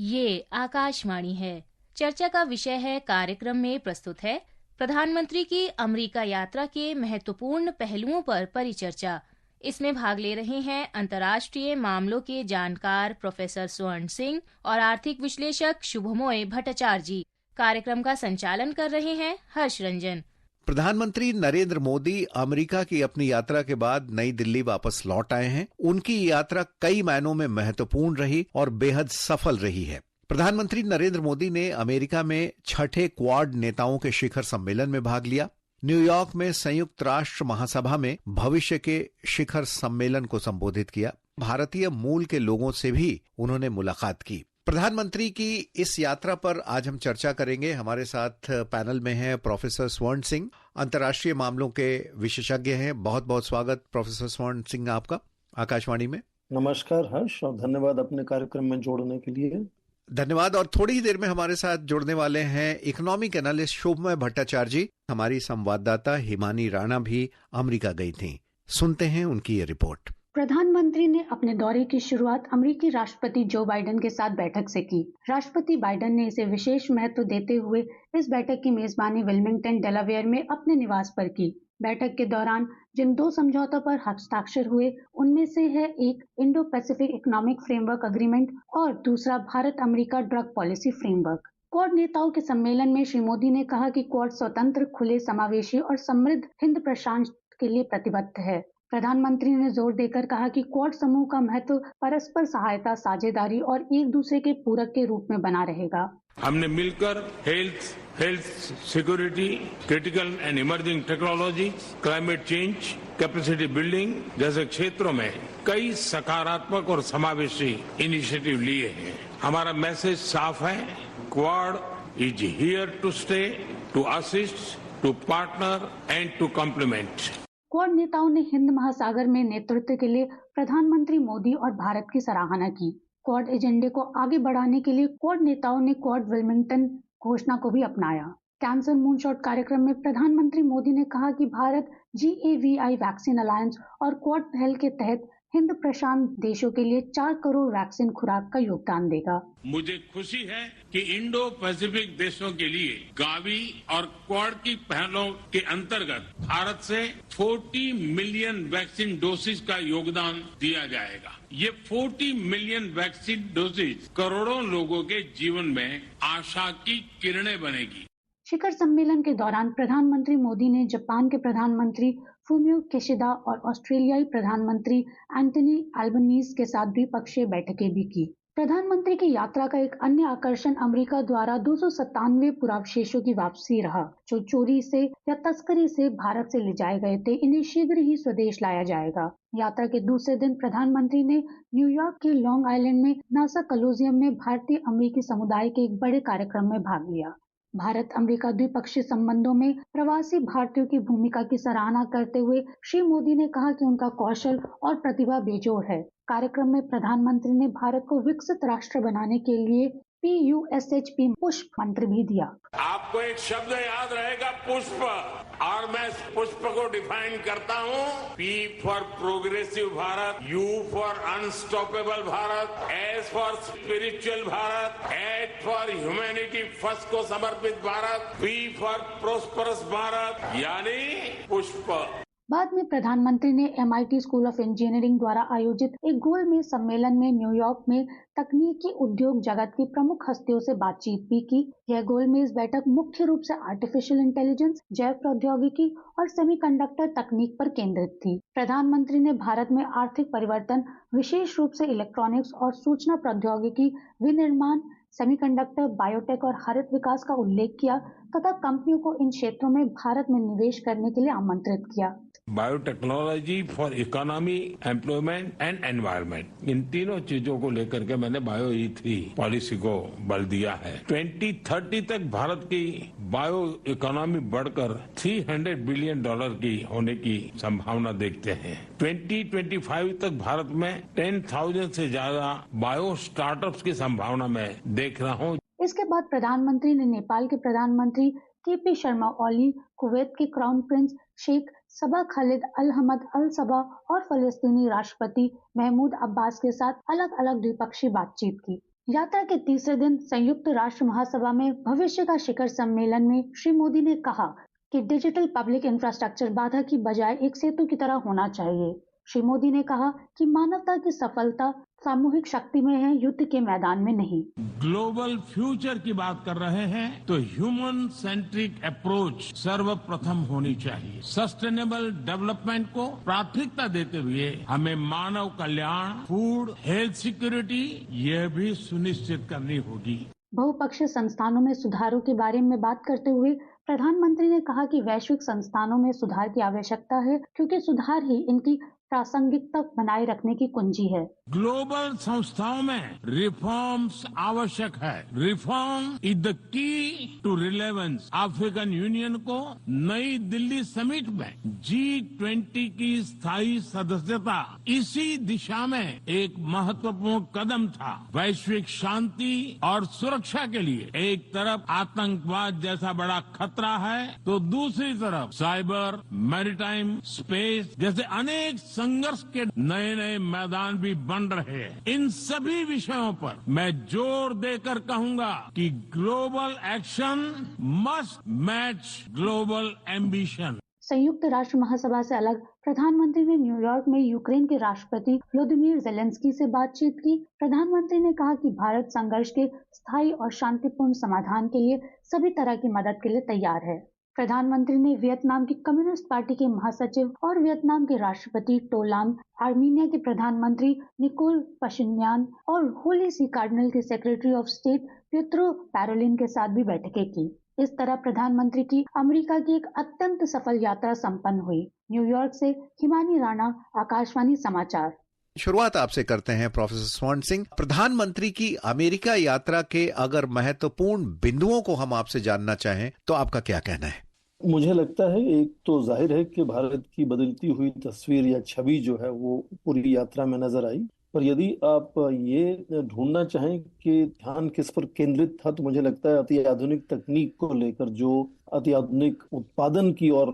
ये आकाशवाणी है। चर्चा का विषय है, कार्यक्रम में प्रस्तुत है प्रधानमंत्री की अमेरिका यात्रा के महत्वपूर्ण पहलुओं पर परिचर्चा। इसमें भाग ले रहे हैं अंतर्राष्ट्रीय मामलों के जानकार प्रोफेसर स्वर्ण सिंह और आर्थिक विश्लेषक शुभमोय भट्टाचार्य जी। कार्यक्रम का संचालन कर रहे हैं हर्ष रंजन। प्रधानमंत्री नरेंद्र मोदी अमेरिका की अपनी यात्रा के बाद नई दिल्ली वापस लौट आए हैं। उनकी यात्रा कई मायनों में महत्वपूर्ण रही और बेहद सफल रही है। प्रधानमंत्री नरेंद्र मोदी ने अमेरिका में छठे क्वाड नेताओं के शिखर सम्मेलन में भाग लिया। न्यूयॉर्क में संयुक्त राष्ट्र महासभा में भविष्य के शिखर सम्मेलन को संबोधित किया। भारतीय मूल के लोगों से भी उन्होंने मुलाकात की। प्रधानमंत्री की इस यात्रा पर आज हम चर्चा करेंगे। हमारे साथ पैनल में हैं प्रोफेसर स्वर्ण सिंह, अंतर्राष्ट्रीय मामलों के विशेषज्ञ हैं। बहुत बहुत स्वागत प्रोफेसर स्वर्ण सिंह आपका आकाशवाणी में। नमस्कार हर्ष, और धन्यवाद अपने कार्यक्रम में जोड़ने के लिए। धन्यवाद। और थोड़ी ही देर में हमारे साथ जुड़ने वाले हैं इकोनॉमिक एनालिस्ट शुभमोय भट्टाचार्य जी। हमारी संवाददाता हिमानी राणा भी अमेरिका गई थी। सुनते हैं उनकी ये रिपोर्ट। प्रधानमंत्री ने अपने दौरे की शुरुआत अमेरिकी राष्ट्रपति जो बाइडेन के साथ बैठक से की। राष्ट्रपति बाइडेन ने इसे विशेष महत्व देते हुए इस बैठक की मेजबानी विल्मिंगटन, डेलावेयर में अपने निवास पर की। बैठक के दौरान जिन दो समझौतों पर हस्ताक्षर हुए, उनमें से है एक Indo Pacific economic framework agreement और दूसरा Bharat America drug policy framework. Quad नेताओं के सम्मेलन में श्री मोदी ने कहा कि क्वाड स्वतंत्र, खुले, समावेशी और समृद्ध हिंद प्रशांत के लिए प्रतिबद्ध है। प्रधानमंत्री ने जोर देकर कहा कि क्वाड समूह का महत्व परस्पर सहायता, साझेदारी और एक दूसरे के पूरक के रूप में बना रहेगा। हमने मिलकर health security, critical and emerging technology, climate change, capacity building जैसे क्षेत्रों में कई सकारात्मक और समावेशी इनिशिएटिव लिए हैं। हमारा मैसेज साफ है, Quad is here to stay, to assist, to partner and to complement. Quad नेताओं ने हिंद महासागर में नेतृत्व के लिए प्रधानमंत्री मोदी और भारत की सराहना की। क्वाड एजेंडे को आगे बढ़ाने के लिए क्वाड नेताओं ने क्वाड विल्मिंगटन घोषणा को भी अपनाया। कैंसर मूनशॉट कार्यक्रम में प्रधानमंत्री मोदी ने कहा कि भारत GAVI वैक्सीन अलायंस और क्वाड पहल के तहत हिंद प्रशांत देशों के लिए 4 करोड़ वैक्सीन खुराक का योगदान देगा। मुझे खुशी है कि इंडो पैसिफिक देशों के लिए गावी और क्वाड की पहलों के अंतर्गत भारत से 40 मिलियन वैक्सीन डोसेज का योगदान दिया जाएगा। ये 40 मिलियन वैक्सीन डोसेज करोड़ों लोगों के जीवन में आशा की किरणें बनेगी। शिखर सम्मेलन के दौरान प्रधानमंत्री मोदी ने जापान के प्रधानमंत्री फूमियो किशिदा और ऑस्ट्रेलियाई प्रधानमंत्री एंटनी अल्बनीज के साथ द्विपक्षीय बैठकें भी की। प्रधानमंत्री की यात्रा का एक अन्य आकर्षण अमेरिका द्वारा 297 पुरावशेषों की वापसी रहा, जो चोरी से या तस्करी से भारत से ले जाए गए थे। इन्हें शीघ्र ही स्वदेश लाया जाएगा। यात्रा के दूसरे दिन प्रधानमंत्री ने न्यूयॉर्क के लॉन्ग आइलैंड में नासा कॉलोजियम में भारतीय अमेरिकी समुदाय के एक बड़े कार्यक्रम में भाग लिया। भारत अमेरिका द्विपक्षीय संबंधों में प्रवासी भारतीयों की भूमिका की सराहना करते हुए श्री मोदी ने कहा कि उनका कौशल और प्रतिभा बेजोड़ है। कार्यक्रम में प्रधानमंत्री ने भारत को विकसित राष्ट्र बनाने के लिए PUSHP पुष्प मंत्र भी दिया। आपको एक शब्द याद रहेगा, पुष्प, और मैं पुष्प को डिफाइन करता हूँ। P for progressive Bharat, U for unstoppable Bharat, S for spiritual Bharat, H for humanity first को समर्पित Bharat, P for prosperous Bharat, यानी पुष्प। बाद में प्रधानमंत्री ने MIT स्कूल ऑफ इंजीनियरिंग द्वारा आयोजित एक गोलमेज सम्मेलन में न्यूयॉर्क में तकनीकी उद्योग जगत की प्रमुख हस्तियों से बातचीत भी की। यह गोलमेज बैठक मुख्य रूप से आर्टिफिशियल इंटेलिजेंस, जैव प्रौद्योगिकी और सेमीकंडक्टर तकनीक पर केंद्रित थी। प्रधानमंत्री ने भारत में आर्थिक परिवर्तन, विशेष रूप से इलेक्ट्रॉनिक्स और सूचना प्रौद्योगिकी, विनिर्माण, सेमीकंडक्टर, बायोटेक और हरित विकास का उल्लेख किया तथा कंपनियों को इन क्षेत्रों में भारत में निवेश करने के लिए आमंत्रित किया। Biotechnology for economy, employment and environment, इन तीनों चीजों को लेकर के मैंने बायो E3 पॉलिसी को बल दिया है। 2030 तक भारत की बायो इकोनॉमी बढ़कर $300 बिलियन की होने की संभावना देखते हैं। 2025 तक भारत में 10,000 से ज्यादा बायो स्टार्टअप्स की संभावना मैं देख रहा हूँ। इसके बाद प्रधानमंत्री ने नेपाल के प्रधानमंत्री KP शर्मा ओली, कुवैत के क्राउन प्रिंस शेख सबा खालिद अल हमद अल सबा और फलस्तीनी राष्ट्रपति महमूद अब्बास के साथ अलग अलग द्विपक्षीय बातचीत की। यात्रा के तीसरे दिन संयुक्त राष्ट्र महासभा में भविष्य का शिखर सम्मेलन में श्री मोदी ने कहा कि डिजिटल पब्लिक इंफ्रास्ट्रक्चर बाधा की बजाय एक सेतु की तरह होना चाहिए। श्री मोदी ने कहा कि मानवता की सफलता सामूहिक शक्ति में है, युद्ध के मैदान में नहीं। ग्लोबल फ्यूचर की बात कर रहे हैं तो ह्यूमन सेंट्रिक अप्रोच सर्वप्रथम होनी चाहिए। सस्टेनेबल डेवलपमेंट को प्राथमिकता देते हुए हमें मानव कल्याण, फूड, हेल्थ सिक्योरिटी यह भी सुनिश्चित करनी होगी। बहुपक्षीय संस्थानों में सुधारों के बारे में बात करते हुए प्रधानमंत्री ने कहा कि वैश्विक संस्थानों में सुधार की आवश्यकता है, क्योंकि सुधार ही इनकी प्रासंगिकता बनाए रखने की कुंजी है। ग्लोबल संस्थाओं में रिफॉर्म्स आवश्यक है। Reform is the key to relevance. African Union को नई दिल्ली समिट में G20 की स्थायी सदस्यता इसी दिशा में एक महत्वपूर्ण कदम था। वैश्विक शांति और सुरक्षा के लिए एक तरफ आतंकवाद जैसा बड़ा खतरा है तो दूसरी तरफ साइबर, मैरीटाइम, स्पेस जैसे अनेक संघर्ष के नए नए मैदान भी बन रहे हैं। इन सभी विषयों पर मैं जोर देकर कहूंगा कि global action must match global ambition. संयुक्त राष्ट्र महासभा से अलग प्रधानमंत्री ने न्यूयॉर्क में यूक्रेन के राष्ट्रपति व्लादिमीर ज़ेलेंस्की से बातचीत की। प्रधानमंत्री ने कहा कि भारत संघर्ष के स्थायी और शांतिपूर्ण समाधान के लिए सभी तरह की मदद के लिए तैयार है। प्रधानमंत्री ने वियतनाम की कम्युनिस्ट पार्टी के महासचिव और वियतनाम के राष्ट्रपति टो लाम, आर्मीनिया के प्रधानमंत्री निकोल पशिन्यान और होली सी कार्डिनल के सेक्रेटरी ऑफ स्टेट पियत्रो पैरोलिन के साथ भी बैठकें की। इस तरह प्रधानमंत्री की अमेरिका की एक अत्यंत सफल यात्रा संपन्न हुई। न्यूयॉर्क से हिमानी राणा, आकाशवाणी समाचार। शुरुआत आपसे करते हैं प्रोफेसर स्वर्ण सिंह। प्रधानमंत्री की अमेरिका यात्रा के अगर महत्वपूर्ण बिंदुओं को हम आपसे जानना चाहें तो आपका क्या कहना है? मुझे लगता है एक तो जाहिर है कि भारत की बदलती हुई तस्वीर या छवि जो है वो पूरी यात्रा में नजर आई। पर यदि आप ये ढूंढना चाहें कि ध्यान किस पर केंद्रित था, तो मुझे लगता है अति आधुनिक तकनीक को लेकर जो अति आधुनिक उत्पादन की और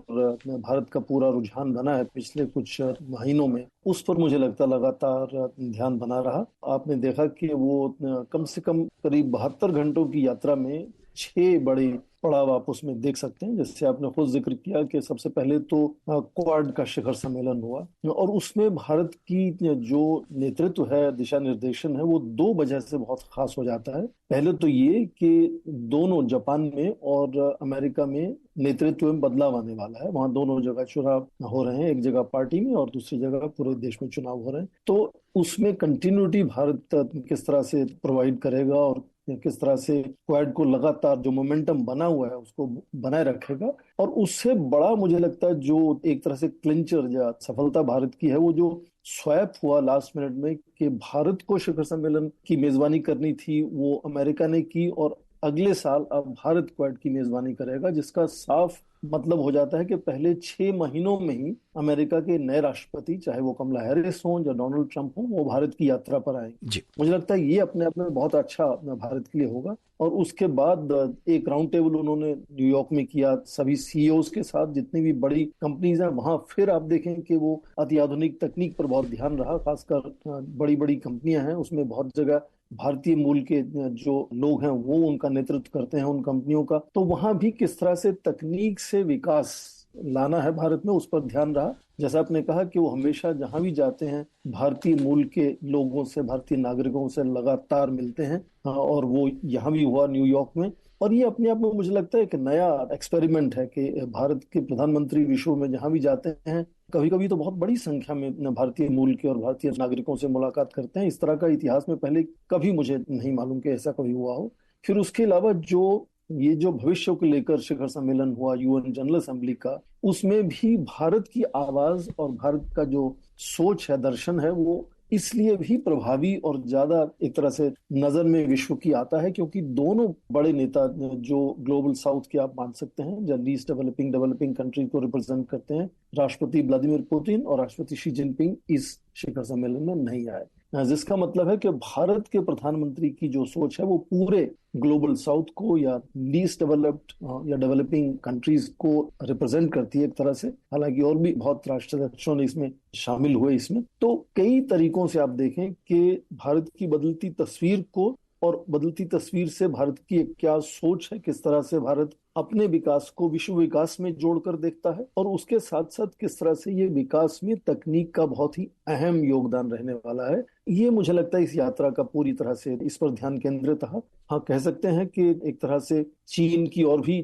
भारत का पूरा रुझान बना है पिछले कुछ महीनों में, उस पर मुझे लगता है लगातार ध्यान बना रहा। आपने देखा कि वो कम से कम करीब 72 घंटों की यात्रा में 6 बड़े पड़ाव आप उसमें देख सकते हैं। जैसे आपने खुद जिक्र किया कि सबसे पहले तो क्वाड का शिखर सम्मेलन हुआ और उसमें भारत की जो नेतृत्व है, दिशा निर्देशन है, वो 2 वजह से बहुत खास हो जाता है। पहले तो ये कि दोनों जापान में और अमेरिका में नेतृत्व में बदलाव आने वाला है। वहां दोनों जगह चुनाव हो रहे हैं, एक जगह पार्टी में और दूसरी जगह पूरे देश में चुनाव हो रहे हैं। तो उसमें कंटिन्यूटी भारत किस तरह से प्रोवाइड करेगा और किस तरह से क्वाड को लगातार जो मोमेंटम बना हुआ है उसको बनाए रखेगा। और उससे बड़ा मुझे लगता है जो एक तरह से क्लिंचर या सफलता भारत की है, वो जो स्वैप हुआ लास्ट मिनट में कि भारत को शिखर सम्मेलन की मेजबानी करनी थी, वो अमेरिका ने की और अगले साल अब भारत क्वाड की मेजबानी करेगा, जिसका साफ मतलब हो जाता है कि पहले 6 महीनों में ही अमेरिका के नए राष्ट्रपति, चाहे वो कमला हैरिस हों या डोनाल्ड ट्रंप हों, वो भारत की यात्रा पर आएंगे। मुझे लगता है ये अपने आप में बहुत अच्छा भारत के लिए होगा। और उसके बाद एक राउंड टेबल उन्होंने न्यूयॉर्क में किया सभी सीईओज के साथ, जितनी भी बड़ी कंपनीज हैं वहां। फिर आप देखें कि वो अति आधुनिक तकनीक पर बहुत ध्यान रहा, खासकर बड़ी बड़ी कंपनियां हैं उसमें बहुत जगह भारतीय मूल के जो लोग हैं वो उनका नेतृत्व करते हैं उन कंपनियों का। तो वहां भी किस तरह से तकनीक से विकास लाना है भारत में, उस पर ध्यान रहा। जैसा आपने कहा कि वो हमेशा जहां भी जाते हैं भारतीय मूल के लोगों से, भारतीय नागरिकों से लगातार मिलते हैं और वो यहाँ भी हुआ न्यूयॉर्क में। और ये अपने आप में मुझे लगता है एक नया एक्सपेरिमेंट है कि भारत के प्रधानमंत्री विश्व में जहां भी जाते हैं कभी कभी तो बहुत बड़ी संख्या में भारतीय मूल के और भारतीय नागरिकों से मुलाकात करते हैं। इस तरह का इतिहास में पहले कभी मुझे नहीं मालूम कि ऐसा कभी हुआ हो। फिर उसके अलावा जो भविष्य को लेकर शिखर सम्मेलन हुआ यूएन जनरल असेंबली का, उसमें भी भारत की आवाज और भारत का जो सोच है, दर्शन है, वो इसलिए भी प्रभावी और ज्यादा एक तरह से नजर में विश्व की आता है क्योंकि दोनों बड़े नेता जो ग्लोबल साउथ के आप मान सकते हैं, जो लीस्ट डेवलपिंग कंट्री को रिप्रेजेंट करते हैं, राष्ट्रपति व्लादिमीर पुतिन और राष्ट्रपति शी जिनपिंग इस शिखर सम्मेलन में नहीं आए, जिसका मतलब है कि भारत के प्रधानमंत्री की जो सोच है वो पूरे ग्लोबल साउथ को या लीस्ट डेवलप्ड या डेवलपिंग कंट्रीज को रिप्रेजेंट करती है एक तरह से। हालांकि और भी बहुत राष्ट्राध्यक्षों ने इसमें शामिल हुए इसमें। तो कई तरीकों से आप देखें कि भारत की बदलती तस्वीर को और बदलती तस्वीर से भारत की क्या सोच है, किस तरह से भारत अपने विकास को विश्व विकास में जोड़कर देखता है, और उसके साथ साथ किस तरह से ये विकास में तकनीक का बहुत ही अहम योगदान रहने वाला है। ये मुझे लगता है इस यात्रा का पूरी तरह से इस पर ध्यान केंद्रित था। हाँ, कह सकते हैं कि एक तरह से चीन की ओर भी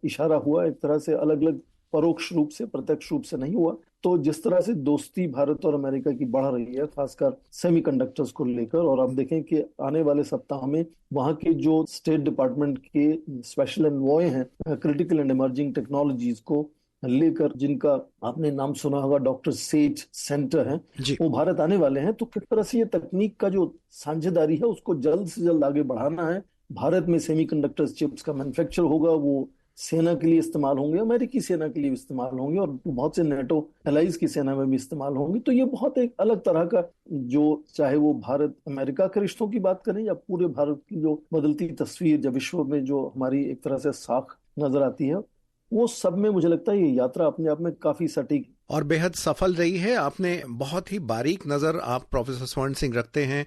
इशारा हुआ, एक तरह से अलग अलग परोक्ष रूप से, प्रत्यक्ष रूप से नहीं हुआ। तो जिस तरह से दोस्ती भारत और अमेरिका की बढ़ रही है, खासकर सेमीकंडक्टर्स को लेकर, और आप देखें कि आने वाले सप्ताह में वहां के जो स्टेट डिपार्टमेंट के स्पेशल एनवॉय हैं क्रिटिकल एंड इमर्जिंग टेक्नोलॉजीज को लेकर, जिनका आपने नाम सुना होगा, डॉक्टर सेज सेंटर है, वो भारत आने वाले हैं। तो किस तरह से ये तकनीक का जो साझेदारी है उसको जल्द से जल्द आगे बढ़ाना है। भारत में सेमीकंडक्टर चिप्स का मैन्युफैक्चर होगा, वो सेना के लिए इस्तेमाल होंगे, अमेरिकी सेना के लिए भी इस्तेमाल होंगे, और बहुत से नेटो एलाइज की सेना में भी इस्तेमाल होंगे। तो ये बहुत एक अलग तरह का, जो चाहे वो भारत अमेरिका के रिश्तों की बात करें या पूरे भारत की जो बदलती तस्वीर जब विश्व में जो हमारी एक तरह से साख नजर आती है, वो सब में मुझे लगता है ये यात्रा अपने आप में काफी सटीक और बेहद सफल रही है। आपने बहुत ही बारीक नजर आप प्रोफेसर स्वर्ण सिंह रखते हैं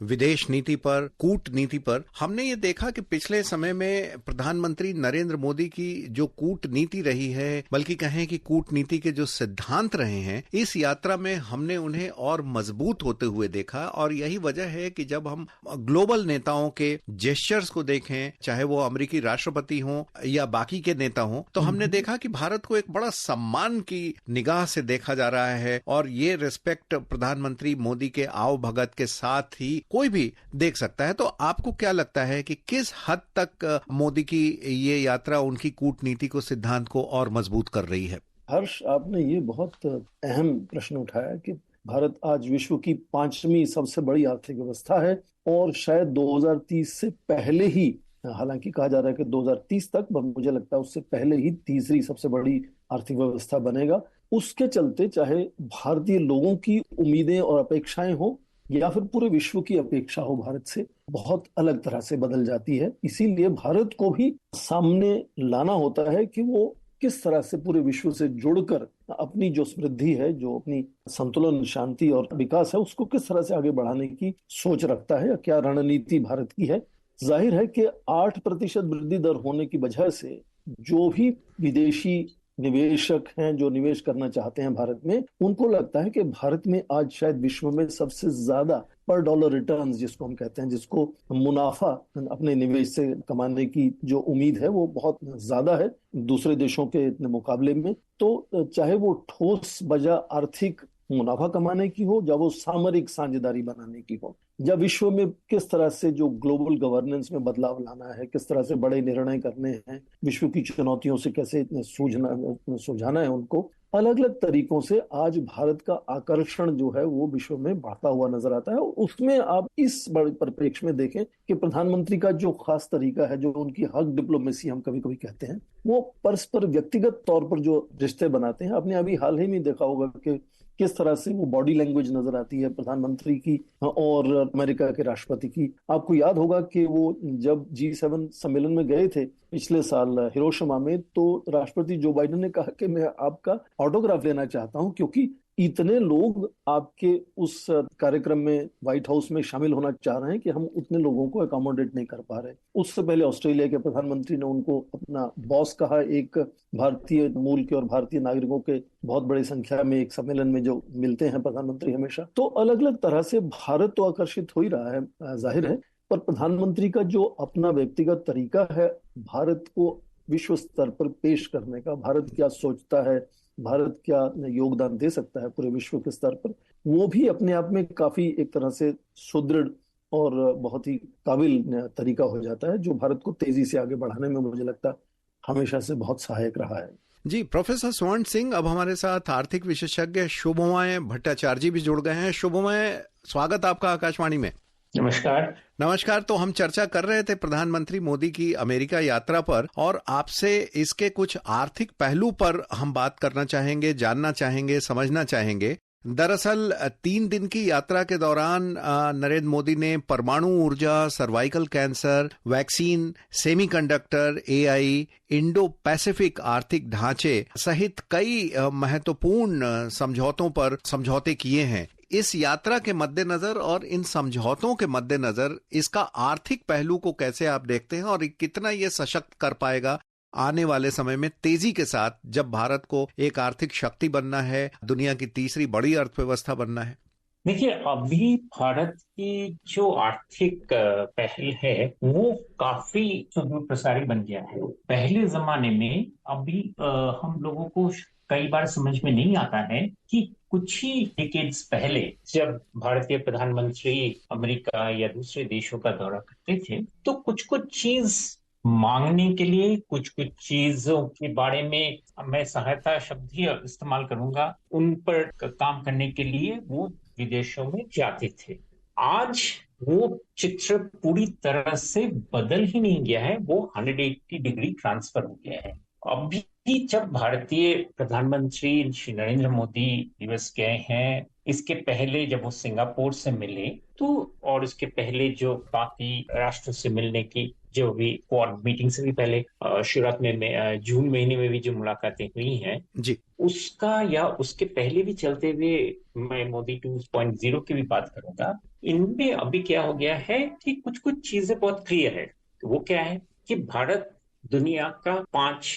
विदेश नीति पर, कूटनीति पर। हमने ये देखा कि पिछले समय में प्रधानमंत्री नरेंद्र मोदी की जो कूटनीति रही है, बल्कि कहें कि कूटनीति के जो सिद्धांत रहे हैं, इस यात्रा में हमने उन्हें और मजबूत होते हुए देखा। और यही वजह है कि जब हम ग्लोबल नेताओं के जेस्चर्स को देखें, चाहे वो अमेरिकी राष्ट्रपति हों या बाकी के नेता हों, तो हमने देखा कि भारत को एक बड़ा सम्मान की निगाह से देखा जा रहा है। और ये रिस्पेक्ट प्रधानमंत्री मोदी के आओ भगत के साथ ही कोई भी देख सकता है। तो आपको क्या लगता है कि किस हद तक मोदी की ये यात्रा उनकी कूटनीति को, सिद्धांत को और मजबूत कर रही है? हर्ष, आपने ये बहुत अहम प्रश्न उठाया कि भारत आज विश्व की 5वीं सबसे बड़ी आर्थिक व्यवस्था है, और शायद 2030 से पहले ही, हालांकि कहा जा रहा है कि 2030 तक, पर मुझे लगता है उससे पहले ही तीसरी सबसे बड़ी आर्थिक व्यवस्था बनेगा। उसके चलते चाहे भारतीय लोगों की उम्मीदें और अपेक्षाएं हो या फिर पूरे विश्व की अपेक्षा हो, भारत से बहुत अलग तरह से बदल जाती है। इसीलिए भारत को भी सामने लाना होता है कि वो किस तरह से पूरे विश्व से जुड़कर अपनी जो समृद्धि है, जो अपनी संतुलन, शांति और विकास है, उसको किस तरह से आगे बढ़ाने की सोच रखता है, या क्या रणनीति भारत की है। जाहिर है कि 8% वृद्धि दर होने की वजह से जो भी विदेशी निवेशक हैं, जो निवेश करना चाहते हैं भारत में, उनको लगता है कि भारत में आज शायद विश्व में सबसे ज्यादा पर डॉलर रिटर्न्स, जिसको हम कहते हैं, जिसको मुनाफा अपने निवेश से कमाने की जो उम्मीद है, वो बहुत ज्यादा है दूसरे देशों के मुकाबले में। तो चाहे वो ठोस बजा आर्थिक मुनाफा कमाने की हो, या वो सामरिक साझेदारी बनाने की हो, या विश्व में किस तरह से जो ग्लोबल गवर्नेंस में बदलाव लाना है, किस तरह से बड़े निर्णय करने हैं, विश्व की चुनौतियों से कैसे सुलझाना है उनको, अलग अलग तरीकों से आज भारत का आकर्षण जो है वो विश्व में बढ़ता हुआ नजर आता है। उसमें आप इस बड़े परिप्रेक्ष्य में देखें कि प्रधानमंत्री का जो खास तरीका है, जो उनकी हक डिप्लोमेसी हम कभी कभी कहते हैं, वो परस्पर व्यक्तिगत तौर पर जो रिश्ते बनाते हैं। आपने अभी हाल ही में देखा होगा कि किस तरह से वो बॉडी लैंग्वेज नजर आती है प्रधानमंत्री की और अमेरिका के राष्ट्रपति की। आपको याद होगा कि वो जब G7 सम्मेलन में गए थे पिछले साल हिरोशिमा में, तो राष्ट्रपति जो बाइडेन ने कहा कि मैं आपका ऑटोग्राफ लेना चाहता हूं, क्योंकि इतने लोग आपके उस कार्यक्रम में व्हाइट हाउस में शामिल होना चाह रहे हैं कि हम उतने लोगों को अकोमोडेट नहीं कर पा रहे। उससे पहले ऑस्ट्रेलिया के प्रधानमंत्री ने उनको अपना बॉस कहा, एक भारतीय मूल के और भारतीय नागरिकों के बहुत बड़ी संख्या में एक सम्मेलन में जो मिलते हैं प्रधानमंत्री हमेशा। तो अलग अलग तरह से भारत तो आकर्षित हो ही रहा है, जाहिर है, पर प्रधानमंत्री का जो अपना व्यक्तिगत तरीका है भारत को विश्व स्तर पर पेश करने का, भारत क्या सोचता है, भारत क्या योगदान दे सकता है पूरे विश्व के स्तर पर, वो भी अपने आप में काफी एक तरह से सुदृढ़ और बहुत ही काबिल तरीका हो जाता है, जो भारत को तेजी से आगे बढ़ाने में मुझे लगता हमेशा से बहुत सहायक रहा है। जी, प्रोफेसर स्वर्ण सिंह, अब हमारे साथ आर्थिक विशेषज्ञ शुभमय भट्टाचार्य जी भी जुड़ गए हैं। शुभमय, स्वागत आपका आकाशवाणी में। नमस्कार। नमस्कार। तो हम चर्चा कर रहे थे प्रधानमंत्री मोदी की अमेरिका यात्रा पर, और आपसे इसके कुछ आर्थिक पहलू पर हम बात करना चाहेंगे, जानना चाहेंगे, समझना चाहेंगे। दरअसल 3 दिन की यात्रा के दौरान नरेंद्र मोदी ने परमाणु ऊर्जा, cervical cancer, vaccine, semiconductor, AI, Indo Pacific आर्थिक ढांचे सहित कई महत्वपूर्ण समझौते किए हैं। इस यात्रा के मद्देनजर और इन समझौतों के मद्देनजर इसका आर्थिक पहलू को कैसे आप देखते हैं और कितना ये सशक्त कर पाएगा आने वाले समय में तेजी के साथ, जब भारत को एक आर्थिक शक्ति बनना है, दुनिया की तीसरी बड़ी अर्थव्यवस्था बनना है? देखिए, अभी भारत की जो आर्थिक पहल है वो काफी सुदूर प्रसारी बन गया है। पहले जमाने में अभी हम लोगों को कई बार समझ में नहीं आता है कि कुछ ही डिकेड्स पहले जब भारतीय प्रधानमंत्री अमेरिका या दूसरे देशों का दौरा करते थे तो कुछ कुछ चीज मांगने के लिए, कुछ कुछ चीजों के बारे में मैं सहायता शब्द ही इस्तेमाल करूंगा, उन पर काम करने के लिए वो विदेशों में जाते थे। आज वो चित्र पूरी तरह से बदल ही नहीं गया है, वो 180 डिग्री ट्रांसफर हो गया है। अभी जब भारतीय प्रधानमंत्री श्री नरेंद्र मोदी यूएस गए हैं, इसके पहले जब वो सिंगापुर से मिले तो, और इसके पहले जो बाकी राष्ट्रों से मिलने की जो भी क्वाड मीटिंग से भी पहले शुरुआत में जून महीने में भी जो मुलाकातें हुई हैं जी, उसका या उसके पहले भी चलते हुए मैं मोदी 2.0 की भी बात करूंगा। इनमें अभी क्या हो गया है कि कुछ कुछ चीजें बहुत क्लियर है। वो क्या है कि भारत दुनिया का 5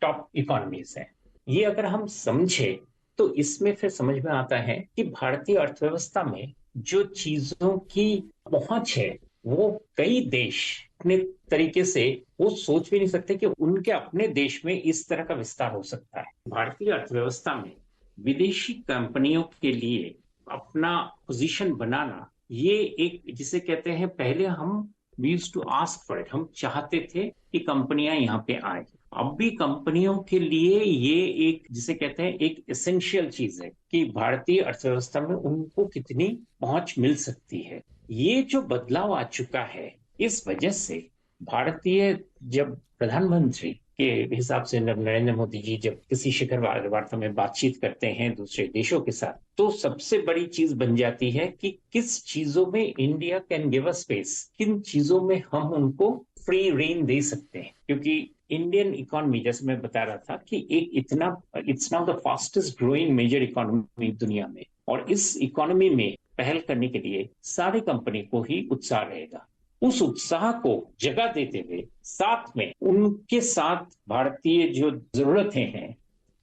टॉप इकोनॉमीज है। ये अगर हम समझे तो इसमें फिर समझ में आता है कि भारतीय अर्थव्यवस्था में जो चीजों की पहुंच है वो कई देश अपने तरीके से वो सोच भी नहीं सकते कि उनके अपने देश में इस तरह का विस्तार हो सकता है। भारतीय अर्थव्यवस्था में विदेशी कंपनियों के लिए अपना पोजीशन बनाना, ये एक जिसे कहते हैं, पहले हम we used to ask for it, हम चाहते थे कि कंपनियां यहाँ पे आए। अब भी कंपनियों के लिए ये एक जिसे कहते हैं एक एसेंशियल चीज है कि भारतीय अर्थव्यवस्था में उनको कितनी पहुंच मिल सकती है। ये जो बदलाव आ चुका है, इस वजह से भारतीय जब प्रधानमंत्री के हिसाब से नरेंद्र मोदी जी जब किसी शिखर वार्ता में बातचीत करते हैं दूसरे देशों के साथ, तो सबसे बड़ी चीज बन जाती है कि किस चीजों में India can give a space, किन चीजों में हम उनको फ्री रेन दे सकते हैं। क्योंकि इंडियन इकोनॉमी, जैसे मैं बता रहा था कि एक it's now the fastest growing major economy दुनिया में, और इस इकोनॉमी में पहल करने के लिए सारी कंपनी को ही उत्साह रहेगा। उस उत्साह को जगह देते हुए साथ में उनके साथ भारतीय जो जरूरतें हैं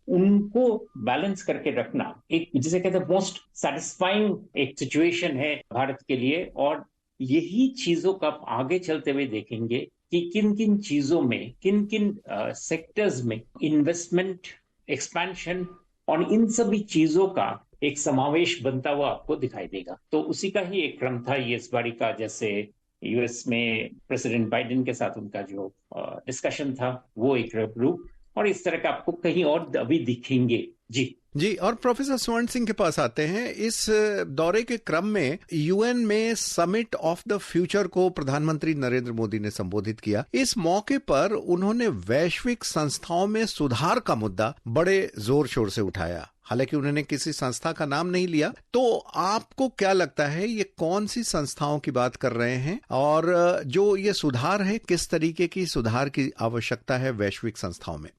उनको बैलेंस करके रखना एक जिसे कहते हैं मोस्ट सेटिस्फाइंग एक सिचुएशन है भारत के लिए। और यही चीजों का आगे चलते हुए देखेंगे कि किन किन चीजों में, किन किन सेक्टर्स में इन्वेस्टमेंट, एक्सपेंशन और इन सभी चीजों का एक समावेश बनता हुआ आपको दिखाई देगा। तो उसी का ही एक क्रम था ये इस बारी का, जैसे यूएस में प्रेसिडेंट बाइडेन के साथ उनका जो डिस्कशन था वो एक रूप, और इस तरह का आपको कहीं और अभी दिखेंगे। जी, और प्रोफेसर स्वर्ण सिंह के पास आते हैं। इस दौरे के क्रम में यूएन में समिट ऑफ द फ्यूचर को प्रधानमंत्री नरेंद्र मोदी ने संबोधित किया। इस मौके पर उन्होंने वैश्विक संस्थाओं में सुधार का मुद्दा बड़े जोर शोर से उठाया। हालांकि उन्होंने किसी संस्था का नाम नहीं लिया। तो आपको क्या लगता है ये कौन सी संस्थाओं की बात कर रहे हैं, और जो ये सुधार है किस तरीके की सुधार की आवश्यकता है वैश्विक संस्थाओं में?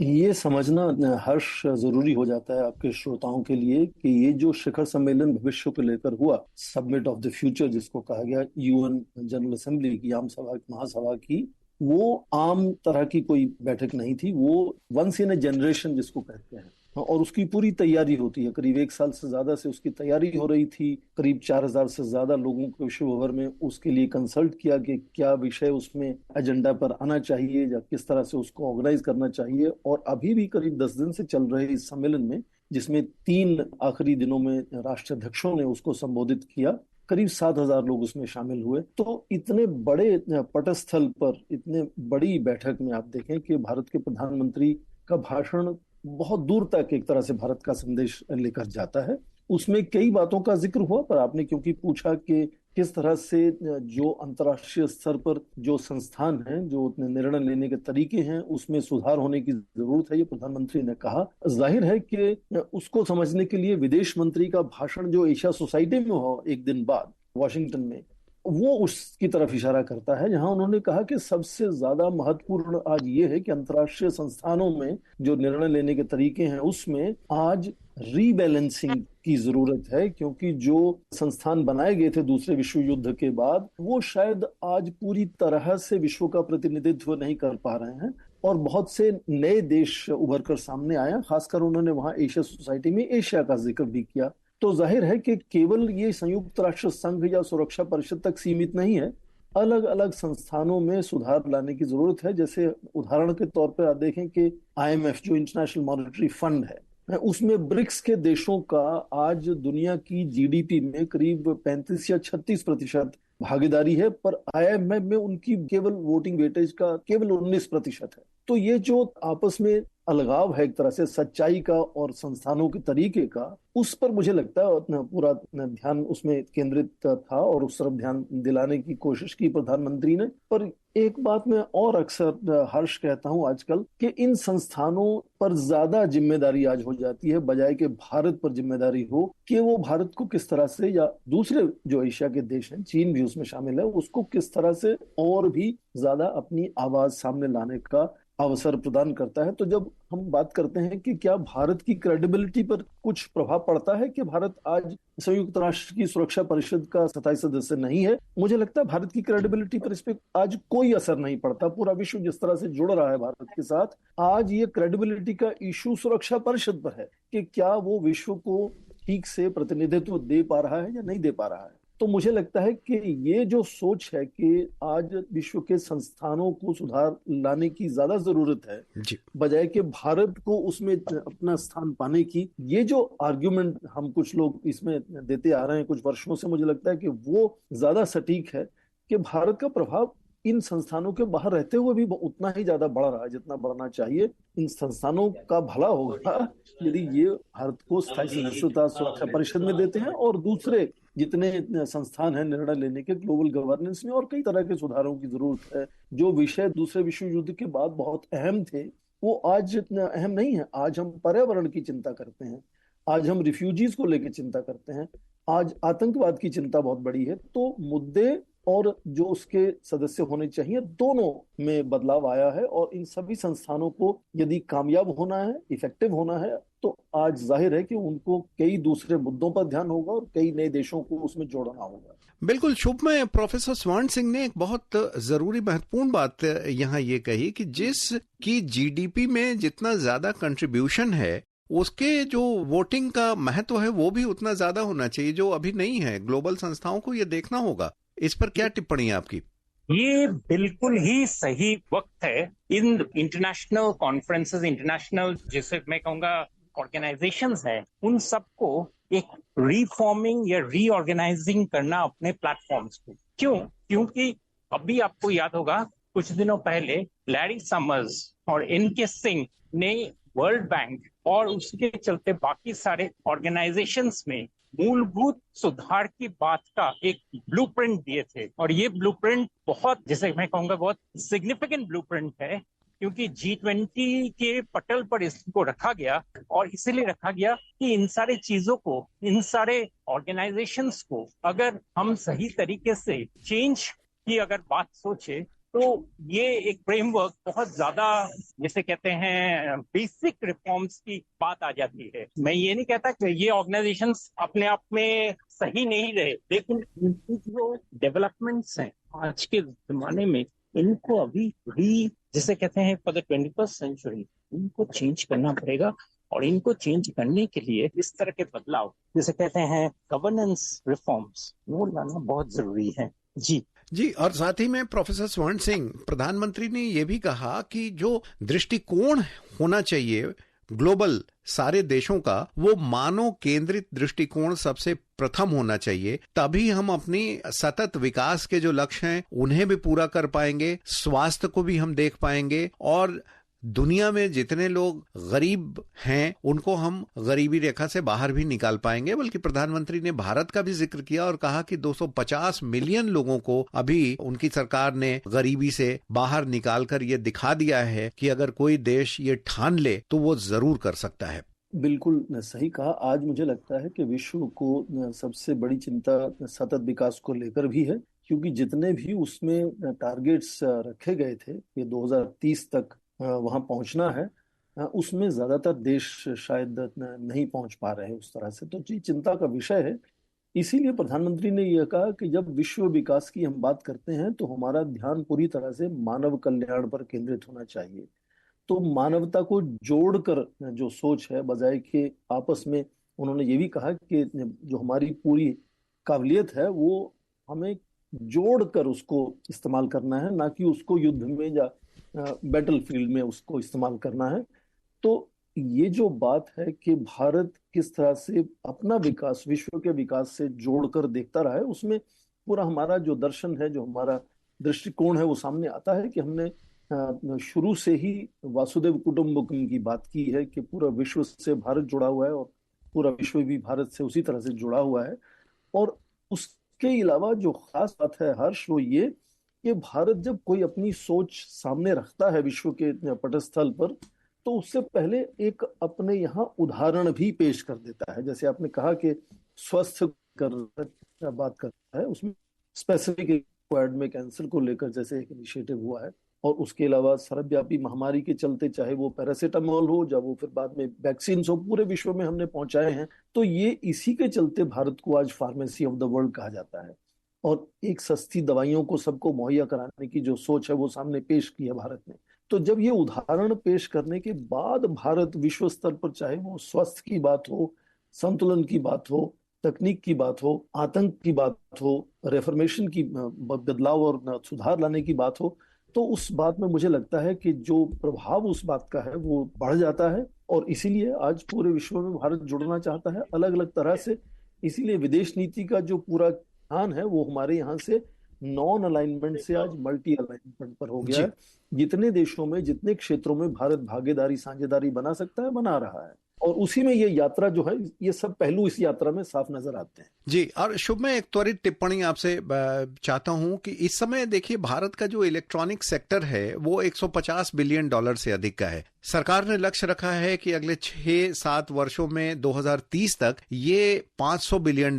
ये समझना हर्ष जरूरी हो जाता है आपके श्रोताओं के लिए कि ये जो शिखर सम्मेलन भविष्य को लेकर हुआ, समिट ऑफ द फ्यूचर जिसको कहा गया, यूएन जनरल असेंबली की आम सभा महासभा की, वो आम तरह की कोई बैठक नहीं थी। वो वंस इन ए जनरेशन जिसको कहते हैं, और उसकी पूरी तैयारी होती है। करीब 1 साल से ज्यादा से उसकी तैयारी हो रही थी। करीब 4000 से ज्यादा लोगों को विश्व भर में उसके लिए कंसल्ट किया कि क्या विषय उसमें एजेंडा पर आना चाहिए या किस तरह से उसको ऑर्गेनाइज करना चाहिए। और अभी भी करीब 10 दिन से चल रहे इस सम्मेलन में, जिसमें 3 आखिरी दिनों में राष्ट्राध्यक्षों ने उसको संबोधित किया, करीब 7000 लोग उसमें शामिल हुए। तो इतने बड़े पटस्थल पर, इतने बड़ी बैठक में आप देखें कि भारत के प्रधानमंत्री का भाषण बहुत दूर तक एक तरह से भारत का संदेश लेकर जाता है। उसमें कई बातों का जिक्र हुआ, पर आपने क्योंकि पूछा कि किस तरह से जो अंतर्राष्ट्रीय स्तर पर जो संस्थान हैं, जो निर्णय लेने के तरीके हैं, उसमें सुधार होने की जरूरत है, ये प्रधानमंत्री ने कहा। जाहिर है कि उसको समझने के लिए विदेश मंत्री का भाषण जो एशिया सोसाइटी में हो एक दिन बाद वाशिंगटन में, वो उसकी तरफ इशारा करता है, जहां उन्होंने कहा कि सबसे ज्यादा महत्वपूर्ण आज ये है कि अंतर्राष्ट्रीय संस्थानों में जो निर्णय लेने के तरीके हैं उसमें आज रीबैलेंसिंग की जरूरत है, क्योंकि जो संस्थान बनाए गए थे दूसरे विश्व युद्ध के बाद वो शायद आज पूरी तरह से विश्व का प्रतिनिधित्व नहीं कर पा रहे हैं और बहुत से नए देश उभर कर सामने आए। खासकर उन्होंने वहां एशिया सोसाइटी में एशिया का जिक्र भी किया। तो जाहिर है कि केवल ये संयुक्त राष्ट्र संघ या सुरक्षा परिषद तक सीमित नहीं है, अलग अलग संस्थानों में सुधार लाने की जरूरत है। जैसे उदाहरण के तौर पर आप देखें कि IMF जो इंटरनेशनल मॉनेटरी फंड है, उसमें ब्रिक्स के देशों का आज दुनिया की GDP में करीब 35 या 36% भागीदारी है, पर IMF में उनकी केवल वोटिंग वेटेज का केवल 19% है। तो ये जो आपस में अलगाव है एक तरह से सच्चाई का और संस्थानों के तरीके का, उस पर मुझे लगता है पूरा ध्यान उसमें केंद्रित था और उस तरफ ध्यान दिलाने की कोशिश की प्रधानमंत्री ने। पर एक बात मैं और अक्सर हर्ष कहता हूं आजकल कि इन संस्थानों पर ज्यादा जिम्मेदारी आज हो जाती है, बजाय कि भारत पर जिम्मेदारी हो कि वो भारत को किस तरह से, या दूसरे जो एशिया के देश हैं, चीन भी उसमें शामिल है, उसको किस तरह से और भी ज्यादा अपनी आवाज सामने लाने का अवसर प्रदान करता है। तो जब हम बात करते हैं कि क्या भारत की क्रेडिबिलिटी पर कुछ प्रभाव पड़ता है कि भारत आज संयुक्त राष्ट्र की सुरक्षा परिषद का 27 सदस्य नहीं है, मुझे लगता है भारत की क्रेडिबिलिटी पर इस पे आज कोई असर नहीं पड़ता। पूरा विश्व जिस तरह से जुड़ रहा है भारत के साथ, आज ये क्रेडिबिलिटी का इशू सुरक्षा परिषद पर है कि क्या वो विश्व को ठीक से प्रतिनिधित्व दे पा रहा है या नहीं दे पा रहा है। तो मुझे लगता है कि ये जो सोच है कि आज विश्व के संस्थानों को सुधार लाने की ज्यादा जरूरत है, बजाय कि भारत को उसमें अपना स्थान पाने की, ये जो आर्ग्यूमेंट हम कुछ लोग इसमें देते आ रहे हैं कुछ वर्षों से, मुझे लगता है कि वो ज्यादा सटीक है कि भारत का प्रभाव इन संस्थानों के बाहर रहते हुए भी उतना ही ज्यादा बढ़ रहा है जितना बढ़ना चाहिए। इन संस्थानों का भला होगा यदि ये भारत को स्थायी सदस्यता सुरक्षा परिषद में देते हैं और दूसरे जितने संस्थान हैं निर्णय लेने के, ग्लोबल गवर्नेंस में और कई तरह के सुधारों की जरूरत है। जो विषय दूसरे विश्व युद्ध के बाद बहुत अहम थे वो आज इतना अहम नहीं है। आज हम पर्यावरण की चिंता करते हैं, आज हम रिफ्यूजीज को लेकर चिंता करते हैं, आज आतंकवाद की चिंता बहुत बड़ी है। तो मुद्दे और जो उसके सदस्य होने चाहिए दोनों में बदलाव आया है और इन सभी संस्थानों को यदि कामयाब होना है, इफेक्टिव होना है, तो आज जाहिर है कि उनको कई दूसरे मुद्दों पर ध्यान होगा और कई नए देशों को उसमें जोड़ना होगा। बिल्कुल शुभ। में प्रोफेसर स्वर्ण सिंह ने एक बहुत जरूरी महत्वपूर्ण बात यहाँ ये कही कि जिस की GDP में जितना ज्यादा कंट्रीब्यूशन है उसके जो वोटिंग का महत्व है वो भी उतना ज्यादा होना चाहिए, जो अभी नहीं है। ग्लोबल संस्थाओं को ये देखना होगा। इस पर क्या टिप्पणी है आपकी? ये बिल्कुल ही सही वक्त है। इन इंटरनेशनल कॉन्फ्रेंसेस, इंटरनेशनल जैसे मैं कहूँगा ऑर्गेनाइजेशंस हैं, उन सबको एक रीफॉर्मिंग या रीऑर्गेनाइजिंग करना अपने प्लेटफॉर्म्स पे। क्यों? क्योंकि अभी आपको याद होगा कुछ दिनों पहले लैरी समर्स और एनके सिंह ने वर्ल्ड बैंक और उसके चलते बाकी सारे ऑर्गेनाइजेशंस में मूलभूत सुधार की बात का एक ब्लूप्रिंट दिए थे। और ये ब्लूप्रिंट बहुत, जैसे मैं कहूँगा, बहुत सिग्निफिकेंट ब्लूप्रिंट है, क्योंकि G20 के पटल पर इसको रखा गया। और इसीलिए रखा गया कि इन सारे चीजों को, इन सारे ऑर्गेनाइजेशंस को अगर हम सही तरीके से चेंज की अगर बात सोचे तो ये एक फ्रेमवर्क बहुत ज्यादा, जैसे कहते हैं, बेसिक रिफॉर्म्स की बात आ जाती है। मैं ये नहीं कहता कि ये ऑर्गेनाइजेशंस अपने आप में सही नहीं रहे, लेकिन इनकी जो डेवलपमेंट्स हैं आज के जमाने में, इनको अभी जैसे कहते हैं फॉर द 21st सेंचुरी, इनको चेंज करना पड़ेगा। और इनको चेंज करने के लिए इस तरह के बदलाव, जैसे कहते हैं गवर्नेंस रिफॉर्म्स, वो लाना बहुत जरूरी है। जी। और साथ ही में प्रोफेसर स्वर्ण सिंह, प्रधानमंत्री ने यह भी कहा कि जो दृष्टिकोण होना चाहिए ग्लोबल सारे देशों का, वो मानव केंद्रित दृष्टिकोण सबसे प्रथम होना चाहिए। तभी हम अपनी सतत विकास के जो लक्ष्य हैं उन्हें भी पूरा कर पाएंगे, स्वास्थ्य को भी हम देख पाएंगे और दुनिया में जितने लोग गरीब हैं उनको हम गरीबी रेखा से बाहर भी निकाल पाएंगे। बल्कि प्रधानमंत्री ने भारत का भी जिक्र किया और कहा कि 250 मिलियन लोगों को अभी उनकी सरकार ने गरीबी से बाहर निकालकर ये दिखा दिया है कि अगर कोई देश ये ठान ले तो वो जरूर कर सकता है। बिल्कुल सही कहा। आज मुझे लगता है कि विश्व को सबसे बड़ी चिंता सतत विकास को लेकर भी है, क्योंकि जितने भी उसमें टारगेट्स रखे गए थे कि 2030 तक वहां पहुंचना है, उसमें ज्यादातर देश शायद नहीं पहुंच पा रहे हैं उस तरह से, तो ये चिंता का विषय है। इसीलिए प्रधानमंत्री ने यह कहा कि जब विश्व विकास की हम बात करते हैं तो हमारा ध्यान पूरी तरह से मानव कल्याण पर केंद्रित होना चाहिए। तो मानवता को जोड़कर जो सोच है, बजाय के आपस में, उन्होंने ये भी कहा कि जो हमारी पूरी काबिलियत है वो हमें जोड़कर उसको इस्तेमाल करना है, ना कि उसको युद्ध में या बैटल फील्ड में उसको इस्तेमाल करना है। तो ये जो बात है कि भारत किस तरह से अपना विकास विश्व के विकास से जोड़कर देखता रहा है, उसमें पूरा हमारा जो दर्शन है, जो हमारा दृष्टिकोण है, वो सामने आता है कि हमने शुरू से ही वासुदेव कुटुंबकम की बात की है कि पूरा विश्व से भारत जुड़ा हुआ है और पूरा विश्व भी भारत से उसी तरह से जुड़ा हुआ है। और उसके अलावा जो खास बात है हर्ष, वो ये कि भारत जब कोई अपनी सोच सामने रखता है विश्व के पटस्थल पर, तो उससे पहले एक अपने यहाँ उदाहरण भी पेश कर देता है। जैसे आपने कहा कि स्वस्थ कर बात करता है, उसमें स्पेसिफिक वर्ड में कैंसर को लेकर जैसे एक इनिशिएटिव हुआ है, और उसके अलावा सर्वव्यापी महामारी के चलते चाहे वो पैरासीटामोल हो, जब वो फिर बाद में वैक्सीन हो, पूरे विश्व में हमने पहुंचाए हैं। तो ये इसी के चलते भारत को आज फार्मेसी ऑफ द वर्ल्ड कहा जाता है। और एक सस्ती दवाइयों को सबको मुहैया कराने की जो सोच है वो सामने पेश की है भारत ने। तो जब ये उदाहरण पेश करने के बाद भारत विश्व स्तर पर, चाहे वो स्वास्थ्य की बात हो, संतुलन की बात हो, तकनीक की बात हो, आतंक की बात हो, रेफॉर्मेशन की बदलाव और सुधार लाने की बात हो, तो उस बात में मुझे लगता है कि जो प्रभाव उस बात का है वो बढ़ जाता है। और इसीलिए आज पूरे विश्व में भारत जुड़ना चाहता है अलग अलग तरह से। इसीलिए विदेश नीति का जो पूरा ध्यान है वो हमारे यहाँ से नॉन अलाइनमेंट से आज मल्टी अलाइनमेंट पर हो गया है। जितने देशों में, जितने क्षेत्रों में भारत भागीदारी साझेदारी बना सकता है, बना रहा है। और उसी में ये यात्रा जो है, ये सब पहलू इस यात्रा में साफ नजर आते हैं। जी, और शुभ, मैं एक त्वरित टिप्पणी आपसे चाहता हूं कि इस समय देखिए भारत का जो इलेक्ट्रॉनिक सेक्टर है वो $150 बिलियन से अधिक का है। सरकार ने लक्ष्य रखा है कि अगले 6-7 वर्षों में 2030 तक ये $500 बिलियन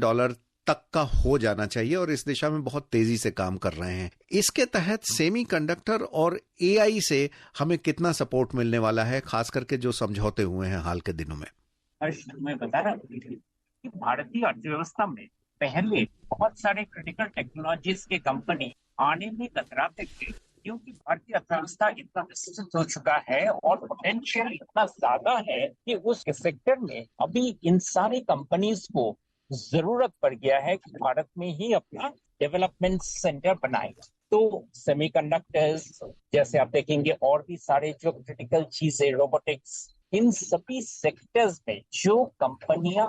तक का हो जाना चाहिए, और इस दिशा में बहुत तेजी से काम कर रहे हैं। इसके तहत सेमीकंडक्टर और एआई से हमें कितना सपोर्ट मिलने वाला है, खास करके जो समझौते हुए हैं हाल के दिनों में? हर्ष, मैं बता रहा हूँ कि भारतीय अर्थव्यवस्था में पहले बहुत सारे क्रिटिकल टेक्नोलॉजीज के कंपनी आने में कतराते थे, क्योंकि भारतीय अर्थव्यवस्था इतना विस्तृत हो चुका है और पोटेंशियल इतना ज्यादा है कि उस सेक्टर में अभी इन सारी कंपनीज को जरूरत पड़ गया है कि भारत में ही अपना डेवलपमेंट सेंटर बनाए। तो सेमीकंडक्टर्स जैसे आप देखेंगे, और भी सारे जो क्रिटिकल चीजें, रोबोटिक्स, इन सभी सेक्टर्स में जो कंपनियां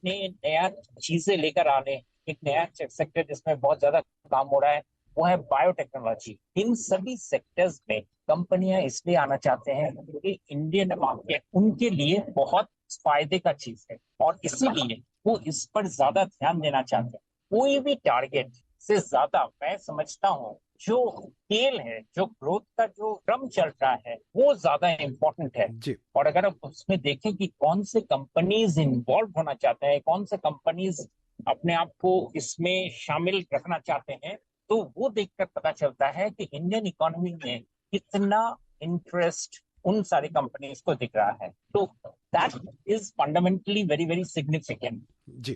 ने नया चीजें लेकर आने, एक नया सेक्टर जिसमें बहुत ज्यादा काम हो रहा है वो है बायोटेक्नोलॉजी। इन सभी सेक्टर्स में कंपनियां इसलिए आना चाहते हैं क्योंकि इंडियन मार्केट उनके लिए बहुत फायदे का चीज है, और इसीलिए वो इस पर ज्यादा ध्यान देना चाहते हैं। कोई भी टारगेट से ज्यादा मैं समझता हूँ जो स्केल है, जो ग्रोथ का जो क्रम चल रहा है, वो ज्यादा इम्पोर्टेंट है जी। और अगर आप उसमें देखें कि कौन से कंपनीज इन्वॉल्व होना चाहते हैं, कौन से कंपनीज अपने आप को इसमें शामिल रखना चाहते हैं, तो वो देखकर पता चलता है कि इंडियन इकोनॉमी में कितना इंटरेस्ट उन सारी कंपनीज को दिख रहा है। तो that is fundamentally very very significant.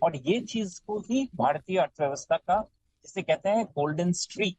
और ये चीज को ही भारतीय अर्थव्यवस्था का, जिसे कहते हैं गोल्डन स्ट्रीक,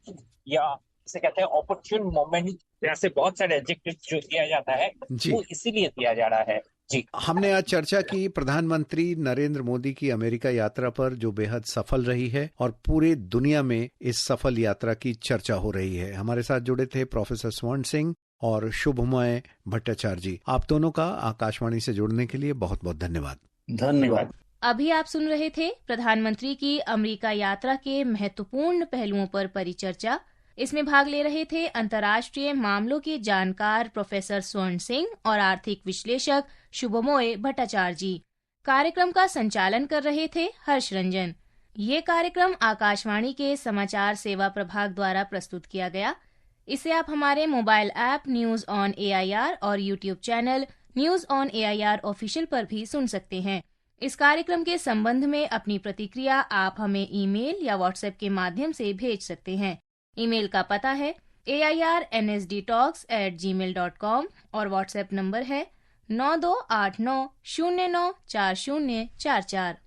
या जिसे कहते हैं अपॉर्चुन मोमेंट, जैसे बहुत सारे एडजेक्टिव जो दिया जाता है वो इसीलिए दिया जा रहा है। जी, हमने आज चर्चा की प्रधानमंत्री नरेंद्र मोदी की अमेरिका यात्रा पर, जो बेहद सफल रही है और पूरी दुनिया में इस सफल यात्रा की चर्चा हो रही है। हमारे साथ जुड़े थे प्रोफेसर स्वर्ण सिंह और शुभमय भट्टाचार्य जी। आप दोनों का आकाशवाणी से जुड़ने के लिए बहुत बहुत धन्यवाद। धन्यवाद। अभी आप सुन रहे थे प्रधानमंत्री की अमेरिका यात्रा के महत्वपूर्ण पहलुओं पर परिचर्चा। इसमें भाग ले रहे थे अंतर्राष्ट्रीय मामलों के जानकार प्रोफेसर स्वर्ण सिंह और आर्थिक विश्लेषक शुभमोय भट्टाचार्य जी। कार्यक्रम का संचालन कर रहे थे हर्ष रंजन। ये कार्यक्रम आकाशवाणी के समाचार सेवा प्रभाग द्वारा प्रस्तुत किया गया। इसे आप हमारे mobile app news on AIR और YouTube channel news on AIR official पर भी सुन सकते हैं। इस कार्यक्रम के संबंध में अपनी प्रतिक्रिया आप हमें ईमेल या व्हाट्सएप के माध्यम से भेज सकते हैं। ईमेल का पता है AIRNSDtalks@gmail.com और व्हाट्सएप नंबर है 9289094044।